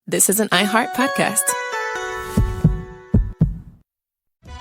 This is an iHeart podcast.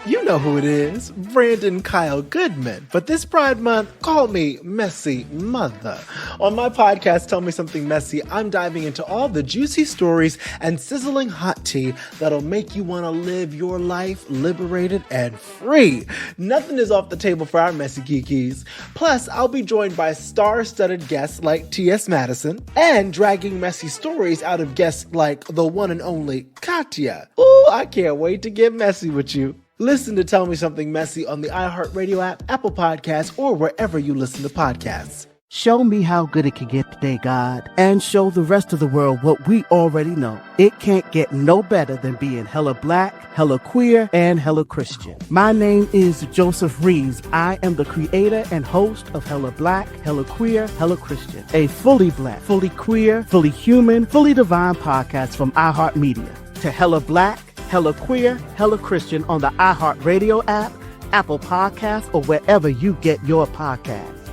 You know who it is, Brandon Kyle Goodman. But this Pride Month, call me Messy Mother. On my podcast, Tell Me Something Messy, I'm diving into all the juicy stories and sizzling hot tea that'll make you want to live your life liberated and free. Nothing is off the table for our messy kikis. Plus, I'll be joined by star-studded guests like T.S. Madison and dragging messy stories out of guests like the one and only Katya. Ooh, I can't wait to get messy with you. Listen to Tell Me Something Messy on the iHeartRadio app, Apple Podcasts, or wherever you listen to podcasts. Show me how good it can get today, God, and show the rest of the world what we already know. It can't get no better than being hella black, hella queer, and hella Christian. My name is Joseph Reeves. I am the creator and host of Hella Black, Hella Queer, Hella Christian, a fully black, fully queer, fully human, fully divine podcast from iHeartMedia. To Hella Black, Hella Queer, Hella Christian on the iHeartRadio app, Apple Podcasts, or wherever you get your podcasts.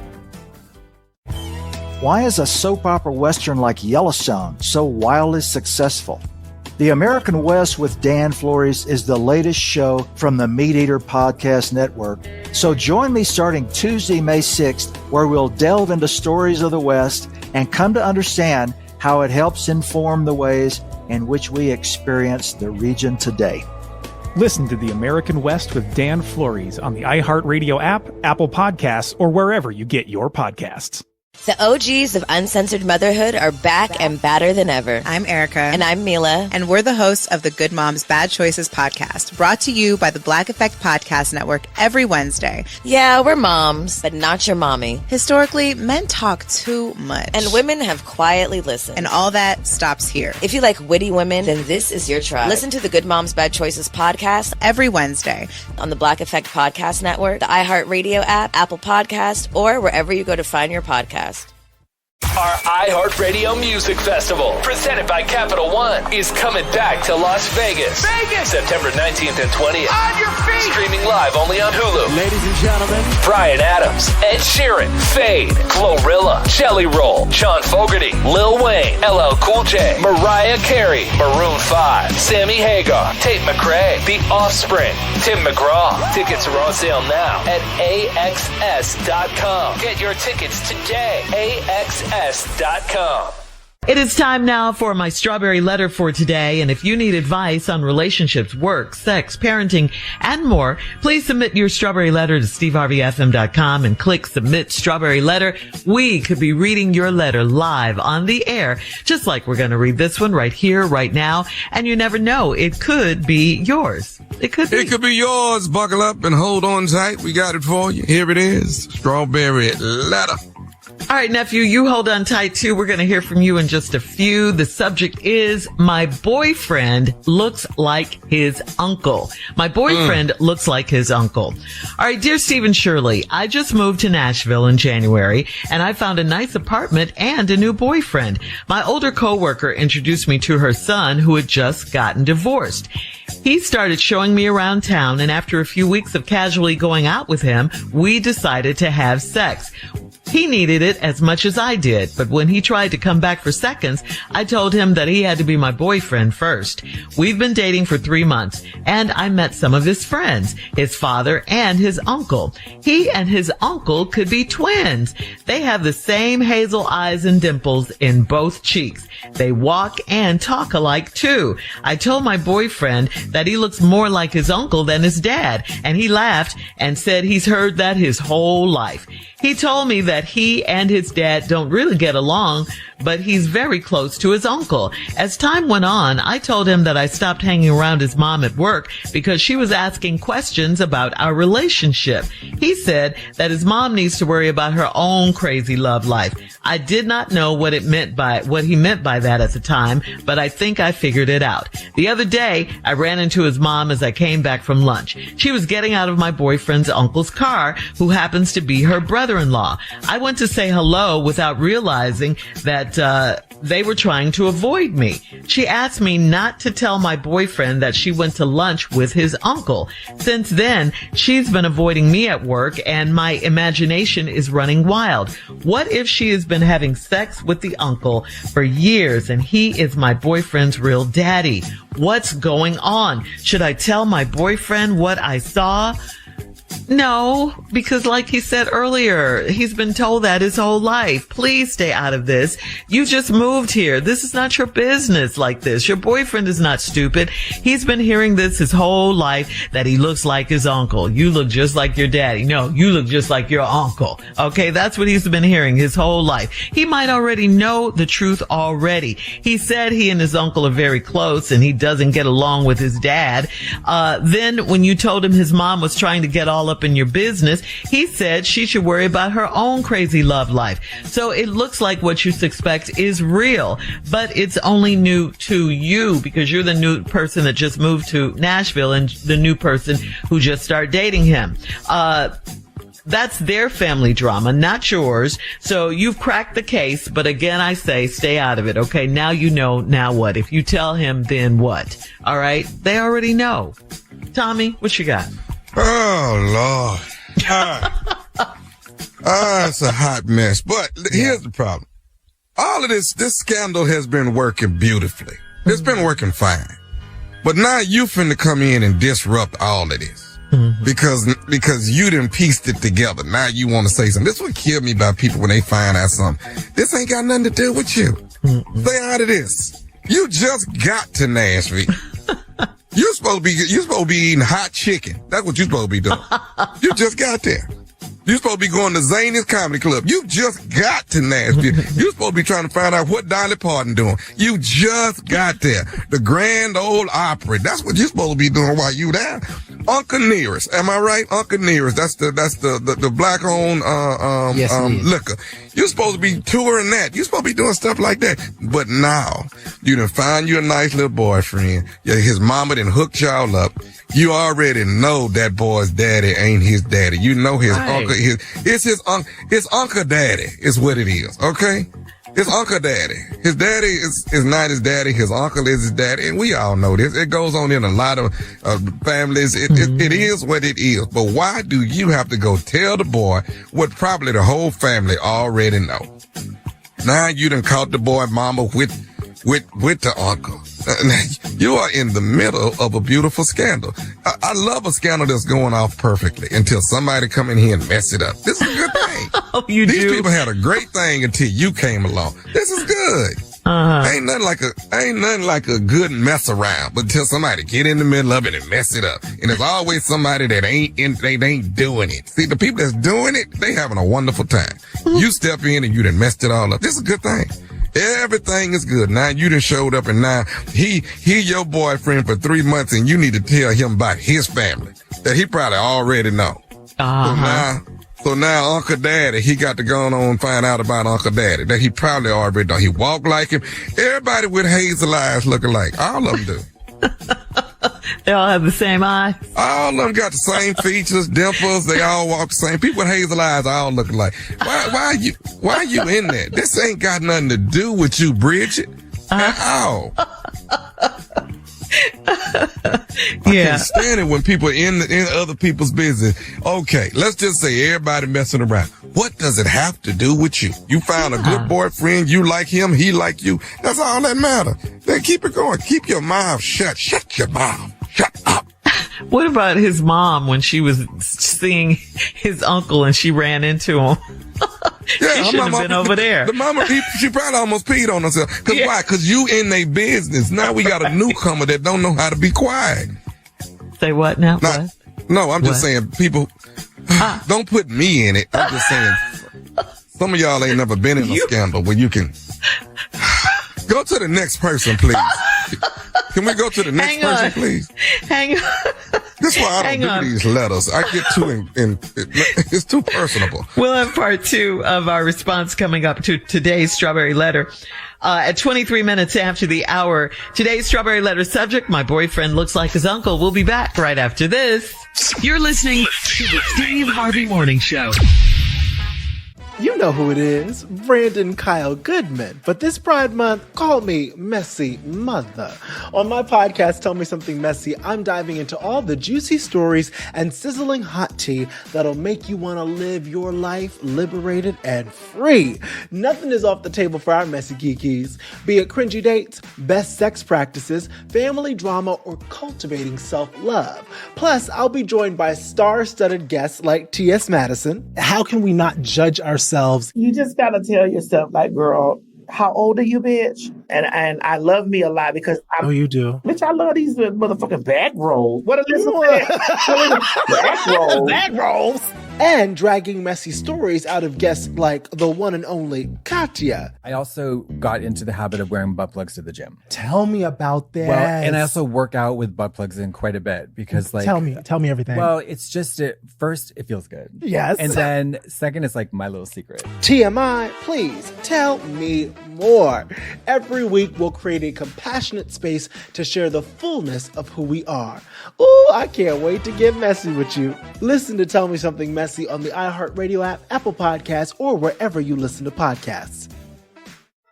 Why is a soap opera western like Yellowstone so wildly successful? The American West with Dan Flores is the latest show from the Meat Eater Podcast Network. So join me starting Tuesday, May 6th, where we'll delve into stories of the West and come to understand how it helps inform the ways in which we experience the region today. Listen to The American West with Dan Flores on the iHeartRadio app, Apple Podcasts, or wherever you get your podcasts. The OGs of Uncensored Motherhood are back and badder than ever. I'm Erica. And I'm Mila. And we're the hosts of the Good Moms Bad Choices podcast, brought to you by the Black Effect Podcast Network every Wednesday. Yeah, we're moms, but not your mommy. Historically, men talk too much. And women have quietly listened. And all that stops here. If you like witty women, then this is your tribe. Listen to the Good Moms Bad Choices podcast every Wednesday on the Black Effect Podcast Network, the iHeartRadio app, Apple Podcasts, or wherever you go to find your podcast. Our iHeartRadio Music Festival, presented by Capital One, is coming back to Las Vegas. September 19th and 20th. On your feet! Streaming live only on Hulu. Ladies and gentlemen, Bryan Adams, Ed Sheeran, Fade, Glorilla, Jelly Roll, Sean Fogerty, Lil Wayne, LL Cool J, Mariah Carey, Maroon 5, Sammy Hagar, Tate McRae, The Offspring, Tim McGraw. Tickets are on sale now at AXS.com. Get your tickets today. AXS.com. It is time now for my strawberry letter for today. And if you need advice on relationships, work, sex, parenting, and more, please submit your strawberry letter to steveharveyfm.com and click submit strawberry letter. We could be reading your letter live on the air, just like we're going to read this one right here, right now. And you never know, it could be yours. It could be yours. Buckle up and hold on tight. We got it for you. Here it is. Strawberry letter. All right, nephew, you hold on tight, too. We're going to hear from you in just a few. The subject is, my boyfriend looks like his uncle. My boyfriend looks like his uncle. All right, dear Steve and Shirley, I just moved to Nashville in January, and I found a nice apartment and a new boyfriend. My older coworker introduced me to her son, who had just gotten divorced. He started showing me around town, and after a few weeks of casually going out with him, we decided to have sex. He needed it as much as I did, but when he tried to come back for seconds, I told him that he had to be my boyfriend first. We've been dating for 3 months, and I met some of his friends, his father and his uncle. He and his uncle could be twins. They have the same hazel eyes and dimples in both cheeks. They walk and talk alike, too. I told my boyfriend that he looks more like his uncle than his dad, and he laughed and said he's heard that his whole life. He told me that he and his dad don't really get along, but he's very close to his uncle. As time went on, I told him that I stopped hanging around his mom at work because she was asking questions about our relationship. He said that his mom needs to worry about her own crazy love life. I did not know what he meant by that at the time, but I think I figured it out. The other day, I ran into his mom as I came back from lunch. She was getting out of my boyfriend's uncle's car, who happens to be her brother-in-law. I went to say hello without realizing that that they were trying to avoid me. She asked me not to tell my boyfriend that she went to lunch with his uncle. Since then, she's been avoiding me at work and my imagination is running wild. What if she has been having sex with the uncle for years and he is my boyfriend's real daddy? What's going on? Should I tell my boyfriend what I saw? No, because like he said earlier, he's been told that his whole life. Please stay out of this. You just moved here. This is not your business like this. Your boyfriend is not stupid. He's been hearing this his whole life that he looks like his uncle. You look just like your daddy. No, you look just like your uncle. Okay, that's what he's been hearing his whole life. He might already know the truth already. He said he and his uncle are very close and he doesn't get along with his dad. Then when you told him his mom was trying to get all up in your business, he said she should worry about her own crazy love life. So it looks like what you suspect is real, but it's only new to you because you're the new person that just moved to Nashville and the new person who just started dating him. That's their family drama, not yours. So you've cracked the case, but again, I say stay out of it. Okay, now you know, now what? If you tell him, then what? All right, they already know. Tommy, what you got? Oh, Lord. It's a hot mess. But here's the problem. All of this scandal has been working beautifully. It's been working fine. But now you finna come in and disrupt all of this. Because you done pieced it together. Now you want to say something. This would kill me about people when they find out something. This ain't got nothing to do with you. Stay out of this. You just got to Nashville. You're supposed to be eating hot chicken. That's what you're supposed to be doing. You just got there. You're supposed to be going to Zany's Comedy Club. You just got to Nashville. You're supposed to be trying to find out what Dolly Parton doing. You just got there. The Grand Ole Opry. That's what you're supposed to be doing while you there. Uncle Nearest. Am I right? Uncle Nearest. That's the black-owned liquor. You're supposed to be touring that. You're supposed to be doing stuff like that. But now, you done find you a nice little boyfriend. Yeah, his mama done hooked y'all up. You already know that boy's daddy ain't his daddy. You know his uncle. It's his uncle daddy is what it is. Okay? His uncle daddy. His daddy is not his daddy. His uncle is his daddy. And we all know this. It goes on in a lot of families. It is what it is. But why do you have to go tell the boy what probably the whole family already know? Now you done caught the boy mama with the uncle. You are in the middle of a beautiful scandal. I love a scandal that's going off perfectly until somebody come in here and mess it up. This is a good thing. Oh, These people had a great thing until you came along. This is good. Ain't nothing like a good mess around, but until somebody get in the middle of it and mess it up. And there's always somebody that ain't doing it. See, the people that's doing it, they having a wonderful time. You step in and you done messed it all up. This is a good thing. Everything is good. Now you done showed up and now he your boyfriend for 3 months and you need to tell him about his family that he probably already know. So now Uncle Daddy, he got to go on and find out about Uncle Daddy that he probably already know. He walk like him. Everybody with hazel eyes look alike. All of them do. They all have the same eyes. All of them got the same features, dimples. They all walk the same. People with hazel eyes all look alike. Why are you in there? This ain't got nothing to do with you, Bridget. At all. I can't stand it when people are in other people's business. Okay, let's just say everybody messing around. What does it have to do with you? You found a good boyfriend. You like him. He like you. That's all that matters. Then keep it going. Keep your mouth shut. Shut your mouth. Shut up. What about his mom when she was seeing his uncle and she ran into him? Yeah, she shouldn't have been over there. The mama, she probably almost peed on herself. Why? Because you in their business. Now we got a newcomer that don't know how to be quiet. Say what now? No, I'm just saying people, don't put me in it. I'm just saying some of y'all ain't never been in a scandal where you can go to the next person, please. Can we go to the next person, please? Hang on. That's why I don't do these letters. I get too it's too personable. We'll have part 2 of our response coming up to today's Strawberry Letter. At 23 minutes after the hour, today's Strawberry Letter subject, my boyfriend looks like his uncle. We'll be back right after this. You're listening to the Steve Harvey Morning Show. You know who it is, Brandon Kyle Goodman. But this Pride Month, call me Messy Mother. On my podcast, Tell Me Something Messy, I'm diving into all the juicy stories and sizzling hot tea that'll make you want to live your life liberated and free. Nothing is off the table for our messy kikis, be it cringy dates, best sex practices, family drama, or cultivating self-love. Plus, I'll be joined by star-studded guests like T.S. Madison. How can we not judge ourselves? You just gotta tell yourself, like, girl, how old are you, bitch? And I love me a lot because you do. Bitch, I love these motherfucking back rolls. What are this? Back rolls. Back rolls. And dragging messy stories out of guests like the one and only Katya. I also got into the habit of wearing butt plugs to the gym. Tell me about this. Well, and I also work out with butt plugs in quite a bit because, like, tell me everything. Well, it's just first, it feels good. Yes. And then second, it's like my little secret. TMI, please tell me more. Every week, we'll create a compassionate space to share the fullness of who we are. Ooh, I can't wait to get messy with you. Listen to Tell Me Something Messy on the iHeartRadio app, Apple Podcasts, or wherever you listen to podcasts.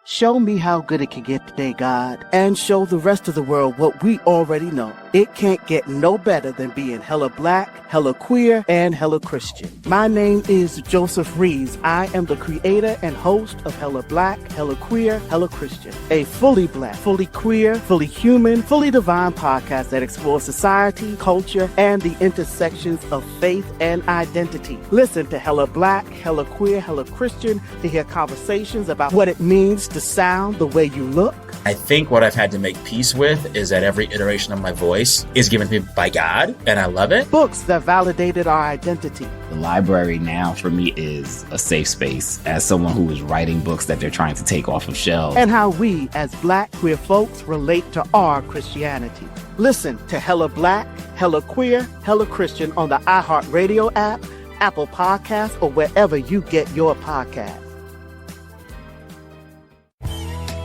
Show me how good it can get today, God, and show the rest of the world what we already know. It can't get no better than being hella black, hella queer, and hella Christian. My name is Joseph Reeves. I am the creator and host of Hella Black, Hella Queer, Hella Christian, a fully black, fully queer, fully human, fully divine podcast that explores society, culture, and the intersections of faith and identity. Listen to Hella Black, Hella Queer, Hella Christian to hear conversations about what it means to sound the way you look. I think what I've had to make peace with is that every iteration of my voice is given to me by God, and I love it. Books that validated our identity. The library now for me is a safe space as someone who is writing books that they're trying to take off of shelves. And how we, as black queer folks, relate to our Christianity. Listen to Hella Black, Hella Queer, Hella Christian on the iHeartRadio app, Apple Podcasts, or wherever you get your podcasts.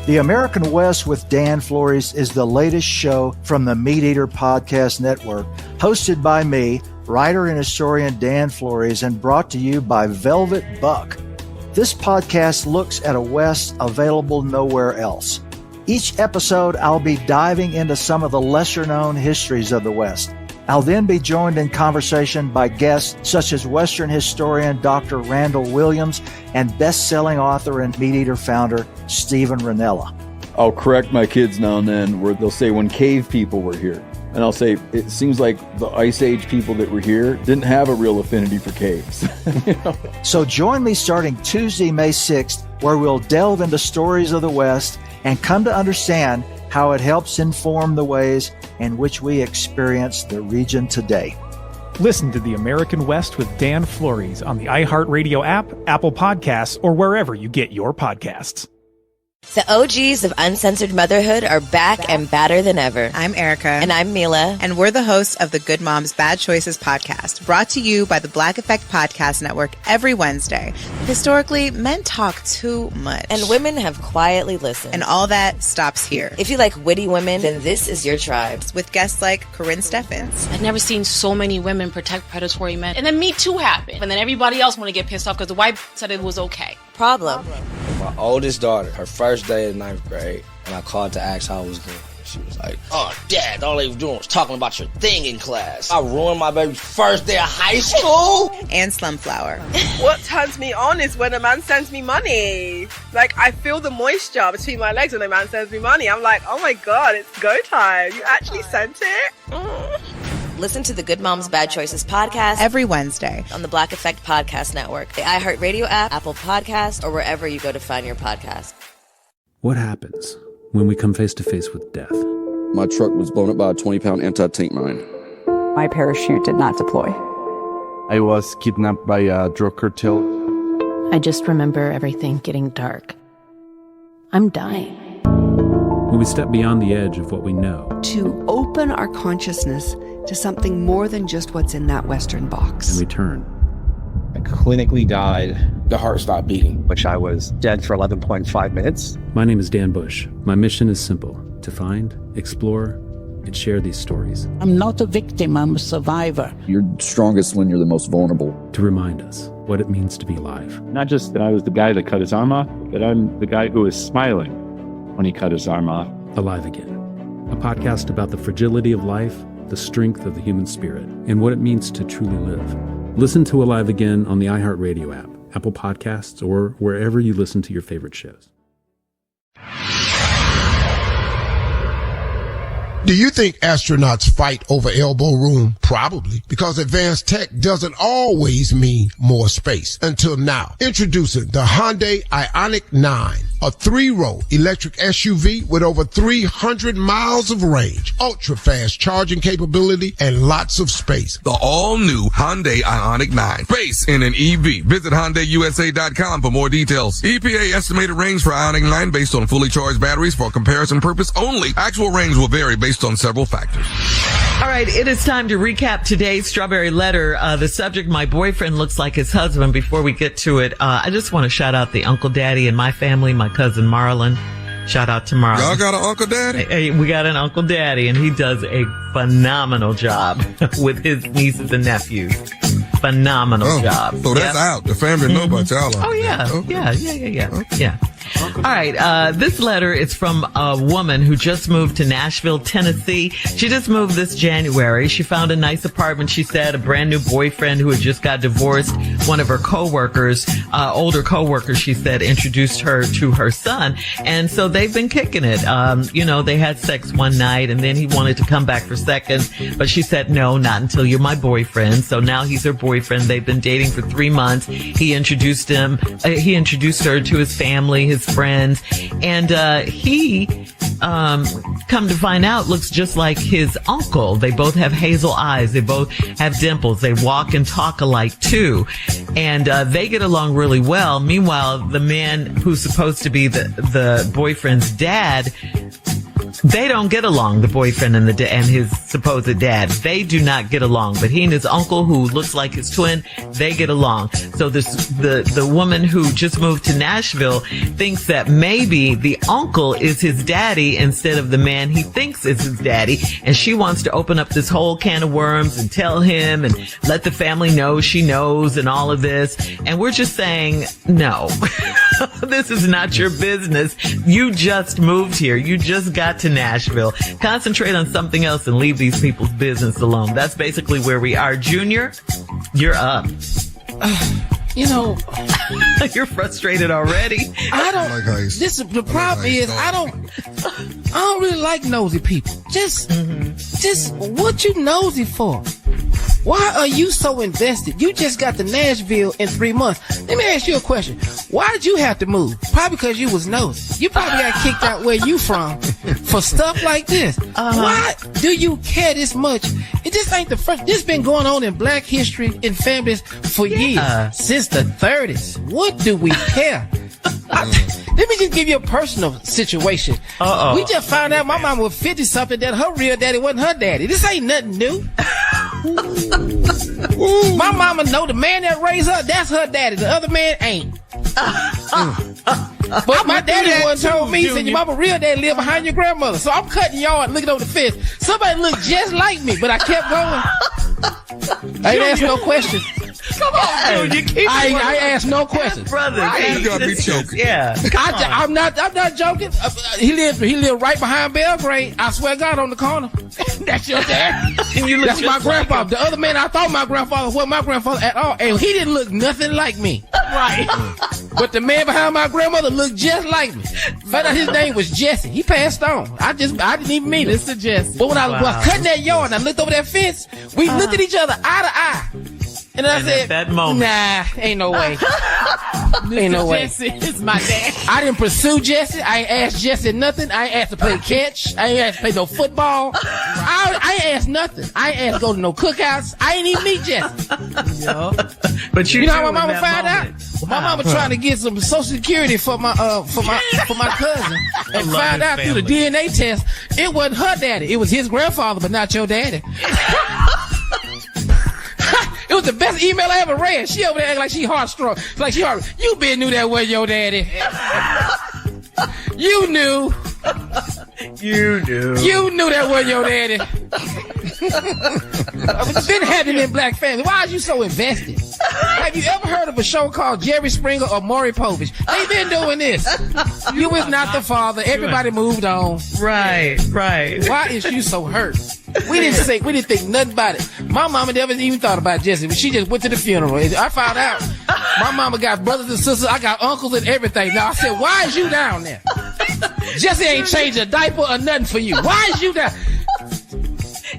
The American West with Dan Flores is the latest show from the Meat Eater Podcast Network, hosted by me, writer and historian Dan Flores, and brought to you by Velvet Buck. This podcast looks at a West available nowhere else. Each episode, I'll be diving into some of the lesser-known histories of the West. I'll then be joined in conversation by guests such as Western historian Dr. Randall Williams and best-selling author and Meat Eater founder Stephen Ranella. I'll correct my kids now and then where they'll say when cave people were here. And I'll say, it seems like the Ice Age people that were here didn't have a real affinity for caves. You know? So join me starting Tuesday, May 6th, where we'll delve into stories of the West and come to understand how it helps inform the ways in which we experience the region today. Listen to The American West with Dan Flores on the iHeartRadio app, Apple Podcasts, or wherever you get your podcasts. The OGs of Uncensored Motherhood are back and badder than ever. I'm Erica. And I'm Mila. And we're the hosts of the Good Moms Bad Choices podcast, brought to you by the Black Effect Podcast Network every Wednesday. Historically, men talk too much. And women have quietly listened. And all that stops here. If you like witty women, then this is your tribe. With guests like Corinne Steffens. I've never seen so many women protect predatory men. And then Me Too happened. And then everybody else want to get pissed off because the white said it was okay. Problem. My oldest daughter, her first day of 9th grade, and I called to ask how I was doing. She was like, "Oh, Dad, all they was doing was talking about your thing in class." I ruined my baby's first day of high school. And Slumflower. What turns me on is when a man sends me money. Like, I feel the moisture between my legs when a man sends me money. I'm like, oh my God, it's go time. You actually sent it? Listen to the Good Moms Bad Choices podcast every Wednesday on the Black Effect Podcast Network, the iHeartRadio app, Apple Podcasts, or wherever you go to find your podcast. What happens when we come face to face with death? My truck was blown up by a 20-pound anti-tank mine. My parachute did not deploy. I was kidnapped by a drug cartel. I just remember everything getting dark. I'm dying. When we step beyond the edge of what we know. To open our consciousness to something more than just what's in that Western box. And return. I clinically died. The heart stopped beating. Which I was dead for 11.5 minutes. My name is Dan Bush. My mission is simple: to find, explore, and share these stories. I'm not a victim, I'm a survivor. You're strongest when you're the most vulnerable. To remind us what it means to be alive. Not just that I was the guy that cut his arm off, but I'm the guy who was smiling when he cut his arm off. Alive Again, a podcast about the fragility of life, the strength of the human spirit, and what it means to truly live. Listen to Alive Again on the iHeartRadio app, Apple Podcasts, or wherever you listen to your favorite shows. Do you think astronauts fight over elbow room? Probably, because advanced tech doesn't always mean more space. Until now. Introducing the Hyundai Ioniq 9, a 3-row electric SUV with over 300 miles of range, ultra-fast charging capability, and lots of space. The all-new Hyundai Ioniq 9. Space in an EV. Visit HyundaiUSA.com for more details. EPA estimated range for Ioniq 9 based on fully charged batteries for comparison purpose only. Actual range will vary based on several factors. All right, it is time to recap today's Strawberry Letter. The subject, my boyfriend looks like his husband. Before we get to it, I just want to shout out the Uncle Daddy in my family, my cousin Marlon. Shout out to Marlon. Y'all got an Uncle Daddy? Hey, we got an Uncle Daddy, and he does a phenomenal job with his nieces and nephews. Phenomenal job. So that's out. The family know about y'all. Oh, yeah. Okay. Yeah. All right. This letter is from a woman who just moved to Nashville, Tennessee. She just moved this January. She found a nice apartment, she said, a brand new boyfriend who had just got divorced. One of her coworkers, older coworkers, she said, introduced her to her son. And so they've been kicking it. They had sex one night and then he wanted to come back for seconds. But she said, no, not until you're my boyfriend. So now he's her boyfriend. They've been dating for 3 months. He introduced her to his family, his friends, and he come to find out looks just like his uncle. They both have hazel eyes, they both have dimples, they walk and talk alike too, and they get along really well. Meanwhile, the man who's supposed to be the boyfriend's dad, they don't get along. The boyfriend and his supposed dad, they do not get along. But he and his uncle, who looks like his twin, they get along. So the woman who just moved to Nashville thinks that maybe the uncle is his daddy instead of the man he thinks is his daddy, and she wants to open up this whole can of worms and tell him and let the family know she knows and all of this. And we're just saying, no, this is not your business. You just moved here. You just got to Nashville. Concentrate on something else and leave these people's business alone. That's basically where we are. Junior, you're up. You're frustrated already. The problem is I don't really like nosy people. Just what you nosy for? Why are you so invested? You just got to Nashville in 3 months. Let me ask you a question. Why did you have to move? Probably because you was nosy. You probably got kicked out where you from for stuff like this. Why do you care this much? It just ain't the first. This been going on in black history in families for years. Since the 30s. What do we care? Let me just give you a personal situation. We just found out my mom was 50-something that her real daddy wasn't her daddy. This ain't nothing new. My mama know the man that raised her, that's her daddy. The other man ain't. But my daddy once told me, he said, your mama real daddy live behind your grandmother. So I'm cutting yard looking over the fence. Somebody looked just like me, but I kept going. I ain't asked no questions. Come on, dude. I asked no questions. Brother, you gotta be joking. Yeah. I'm not joking. He lived right behind Belgrade. I swear to God, on the corner. That's your dad. That's my grandfather. The other man, I thought my grandfather wasn't my grandfather at all. And he didn't look nothing like me. Right. But the man behind my grandmother looked just like me. Found out his name was Jesse. He passed on. I didn't even mean it. Mr. Jesse. But when I was cutting that yard and I looked over that fence, we looked at each other eye to eye. And I said, at that moment, nah, ain't no way. Ain't no way. Jesse is my dad. I didn't pursue Jesse. I ain't asked Jesse nothing. I ain't asked to play catch. I ain't asked to play no football. I ain't asked nothing. I ain't asked to go to no cookouts. I ain't even meet Jesse. But you know how my mama found out? My mama trying to get some Social Security for my cousin, and found out through the DNA test it wasn't her daddy. It was his grandfather, but not your daddy. It was the best email I ever read. She over there acting like she heartstruck. You been knew that was your daddy. You knew. You knew. You knew that wasn't your daddy. It's been happening in black families. Why are you so invested? Have you ever heard of a show called Jerry Springer or Maury Povich? They've been doing this. You was not the father. Everybody moved on. Right. Why is you so hurt? We didn't think nothing about it. My mama never even thought about Jesse. She just went to the funeral. I found out my mama got brothers and sisters. I got uncles and everything. Now I said, why is you down there? Jesse ain't changed a diaper or nothing for you. Why is you down?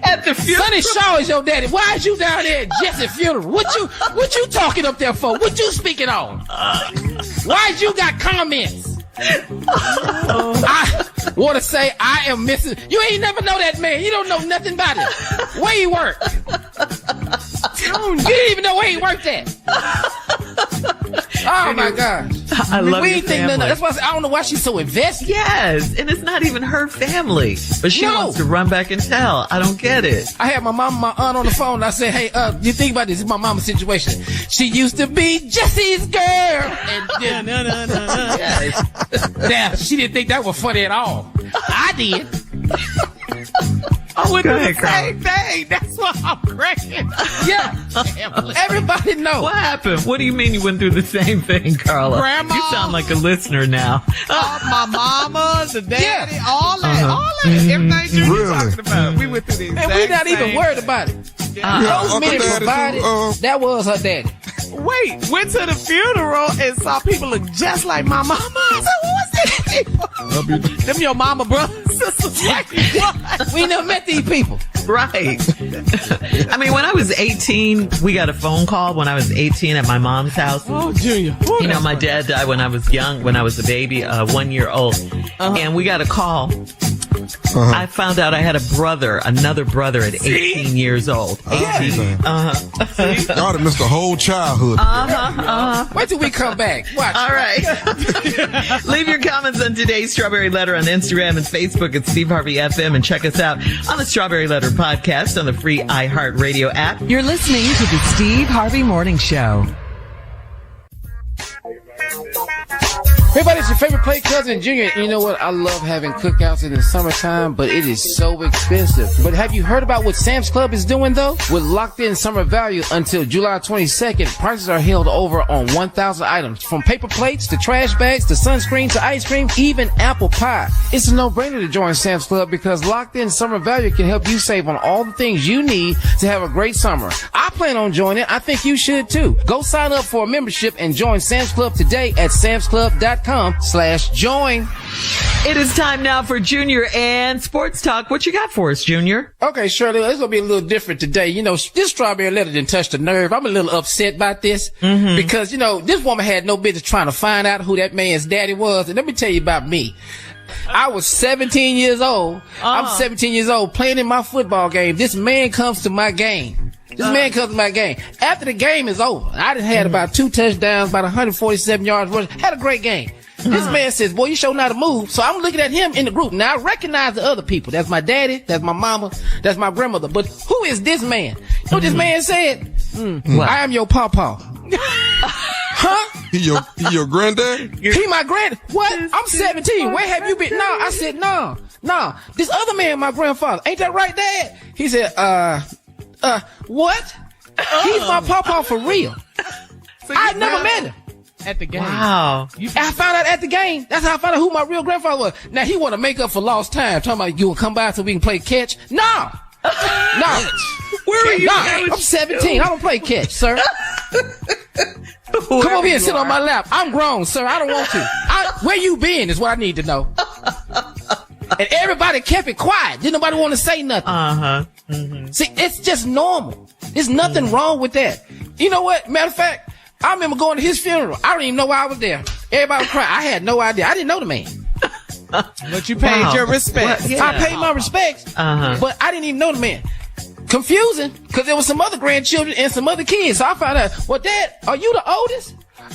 At the funeral. Sonny Shaw is your daddy. Why is you down there at Jesse's funeral? What you talking up there for? What you speaking on? Why you got comments? I want to say I am missing. You ain't never know that man. You don't know nothing about it. Where he work? You didn't even know where he worked at. Oh my gosh. I love we your ain't think family. nothing. That's why I don't know why she's so invested. Yes, and it's not even her family, but she wants to run back and tell. I don't get it. I had my mom and my aunt on the phone. I said, hey, you think about this. This is my mama's situation. She used to be Jesse's girl. And then, Now, she didn't think that was funny at all. I did. I went through the same thing. That's why I'm cracking. Yeah. Everybody knows. What happened? What do you mean you went through the same thing, Carla? Grandma. You sound like a listener now. My mama, the daddy, all that. Mm-hmm. Everything you're talking about. We went through the exact we're not even worried about it. Those men provided. That was her daddy. Wait, went to the funeral and saw people look just like my mama. I said, who was these people? Them your mama, brothers, sisters. We never met these people. Right. I mean, when I was 18, we got a phone call when I was 18 at my mom's house. Oh, Junior. You know, my dad died when I was young, when I was a baby, 1 year old. And we got a call. I found out I had another brother at 18 years old. 18. Y'all have missed the whole childhood. Wait till we come back. Watch. All right. Leave your comments on today's Strawberry Letter on Instagram and Facebook at Steve Harvey FM, and check us out on the Strawberry Letter podcast on the free iHeartRadio app. You're listening to the Steve Harvey Morning Show. Everybody, it's your favorite play cousin, Junior. You know what? I love having cookouts in the summertime, but it is so expensive. But have you heard about what Sam's Club is doing, though? With locked-in summer value until July 22nd, prices are held over on 1,000 items, from paper plates to trash bags to sunscreen to ice cream, even apple pie. It's a no-brainer to join Sam's Club because locked-in summer value can help you save on all the things you need to have a great summer. I plan on joining. I think you should, too. Go sign up for a membership and join Sam's Club today at samsclub.com/join. It is time now for Junior and Sports Talk. What you got for us, Junior? Okay, Shirley, it's going to be a little different today. You know, this Strawberry Letter didn't touch the nerve. I'm a little upset about this because, you know, this woman had no business trying to find out who that man's daddy was. And let me tell you about me. I was 17 years old. I'm 17 years old playing in my football game. This man comes to my game. After the game is over, I done had about 2 touchdowns, about 147 yards rushing. Had a great game. This man says, boy, you sure know how to move. So I'm looking at him in the group. Now, I recognize the other people. That's my daddy. That's my mama. That's my grandmother. But who is this man? You know what this man said? I am your pawpaw. Huh? He your granddad? He my granddad. What? I'm 17. Where have you been? No, I said, no. This other man, my grandfather. Ain't that right, Dad? He said, what? He's my pawpaw for real. So I never met him. At the game. Wow. I found out at the game. That's how I found out who my real grandfather was. Now, he want to make up for lost time. Talking about you will come by so we can play catch. No. Where are you? I'm 17. I don't play catch, sir. Come over here and sit on my lap. I'm grown, sir. I don't want to. Where you been is what I need to know. And everybody kept it quiet. Didn't nobody want to say nothing. See, it's just normal. There's nothing wrong with that. You know what? Matter of fact, I remember going to his funeral. I don't even know why I was there. Everybody was crying. I had no idea. I didn't know the man. But you paid your respects. I paid my respects, but I didn't even know the man. Confusing, because there was some other grandchildren and some other kids. So I found out, well, Dad, are you the oldest?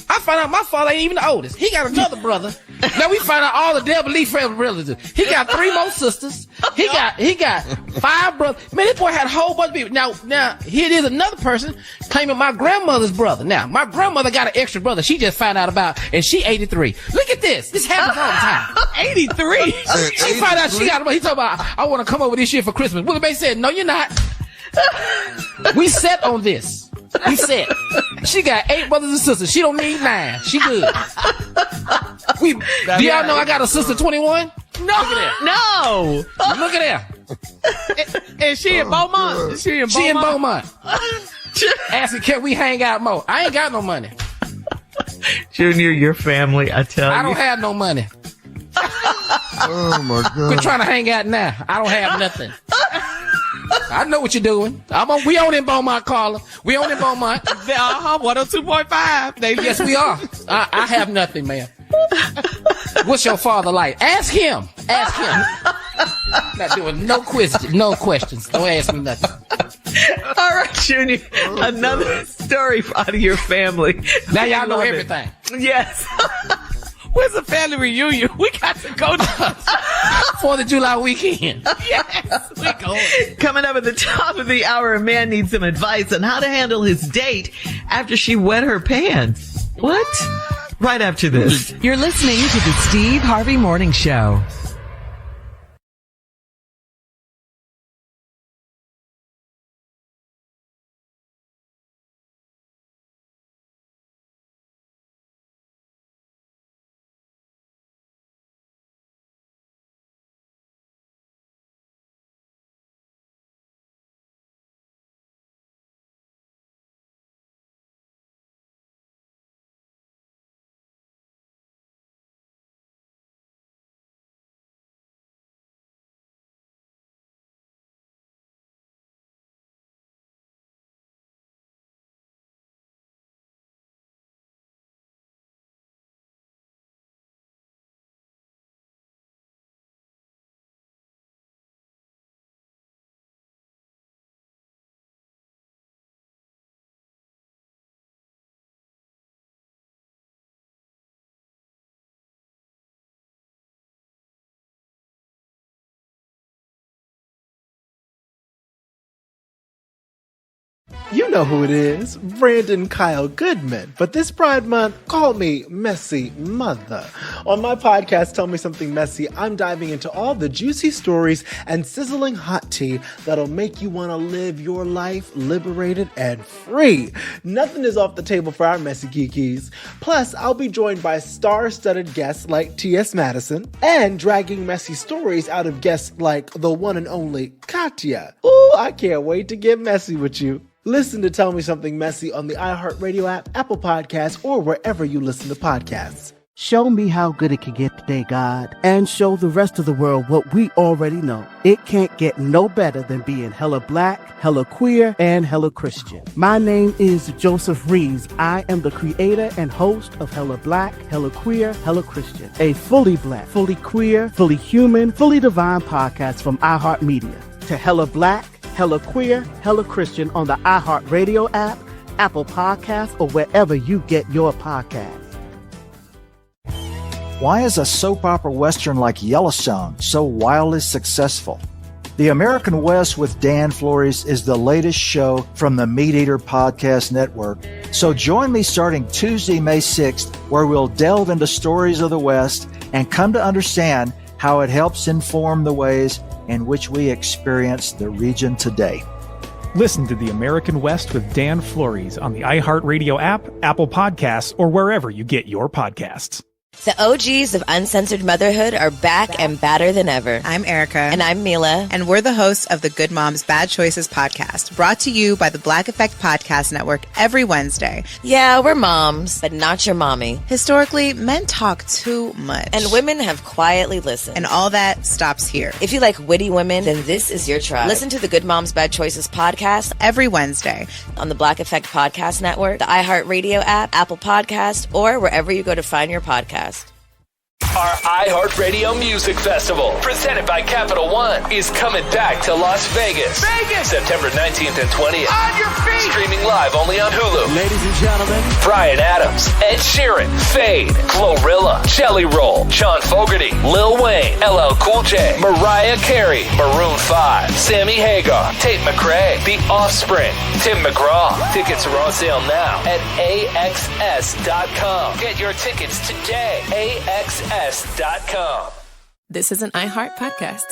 I found out my father ain't even the oldest. He got another brother Now we find out all the Del Belief family relatives. He got 3 more sisters. He got 5 brothers. Man, this boy had a whole bunch of people. Now here it is, another person claiming my grandmother's brother. Now, my grandmother got an extra brother she just found out about, and she 83. Look at this. This happens all the time. 83? She found out she got a brother. He talking about, I want to come over this year for Christmas. Willie Mae said, no, you're not. We set on this. We set. She got 8 brothers and sisters. She don't need 9. She good. Do y'all know I got a sister 21? No. Look at that. No. Look at that. Is she in Beaumont? She in Beaumont. Asking, can we hang out more? I ain't got no money. Junior, your family, I tell you. I don't have no money. Oh my God. Quit trying to hang out now. I don't have nothing. I know what you're doing. We on in Beaumont, Carla. We on in Beaumont. 102.5. Yes, we are. I have nothing, man. What's your father like? Ask him. Ask him. Not doing no questions. Don't ask me nothing. All right, Junior. Another story out of your family. Now y'all know everything. Yes. Where's the family reunion? We got to go to 4th of July weekend. Yes, we going. Coming up at the top of the hour, a man needs some advice on how to handle his date after she wet her pants. What? Right after this. You're listening to the Steve Harvey Morning Show. You know who it is, Brandon Kyle Goodman. But this Pride Month, call me Messy Mother. On my podcast, Tell Me Something Messy, I'm diving into all the juicy stories and sizzling hot tea that'll make you want to live your life liberated and free. Nothing is off the table for our messy kikis. Plus, I'll be joined by star-studded guests like T.S. Madison and dragging messy stories out of guests like the one and only Katya. Ooh, I can't wait to get messy with you. Listen to Tell Me Something Messy on the iHeartRadio app, Apple Podcasts, or wherever you listen to podcasts. Show me how good it can get today, God, and show the rest of the world what we already know. It can't get no better than being hella black, hella queer, and hella Christian. My name is Joseph Reeves. I am the creator and host of Hella Black, Hella Queer, Hella Christian, a fully black, fully queer, fully human, fully divine podcast from iHeartMedia. To Hella Black, Hella Queer, Hella Christian on the iHeartRadio app, Apple Podcasts, or wherever you get your podcasts. Why is a soap opera western like Yellowstone so wildly successful? The American West with Dan Flores is the latest show from the Meat Eater Podcast Network. So join me starting Tuesday, May 6th, where we'll delve into stories of the West and come to understand how it helps inform the ways in which we experience the region today. Listen to The American West with Dan Flores on the iHeartRadio app, Apple Podcasts, or wherever you get your podcasts. The OGs of Uncensored Motherhood are back and badder than ever. I'm Erica. And I'm Mila. And we're the hosts of the Good Moms, Bad Choices podcast, brought to you by the Black Effect Podcast Network every Wednesday. Yeah, we're moms, but not your mommy. Historically, men talk too much. And women have quietly listened. And all that stops here. If you like witty women, then this is your tribe. Listen to the Good Moms, Bad Choices podcast every Wednesday on the Black Effect Podcast Network, the iHeartRadio app, Apple Podcasts, or wherever you go to find your podcast. Our iHeartRadio Music Festival, presented by Capital One, is coming back to Las Vegas. September 19th and 20th. On your feet! Streaming live only on Hulu. Ladies and gentlemen, Bryan Adams, Ed Sheeran, Fade, Glorilla, Jelly Roll, Sean Fogerty, Lil Wayne, LL Cool J, Mariah Carey, Maroon 5, Sammy Hagar, Tate McRae, The Offspring, Tim McGraw. Tickets are on sale now at AXS.com. Get your tickets today. AXS.com. This is an iHeart podcast.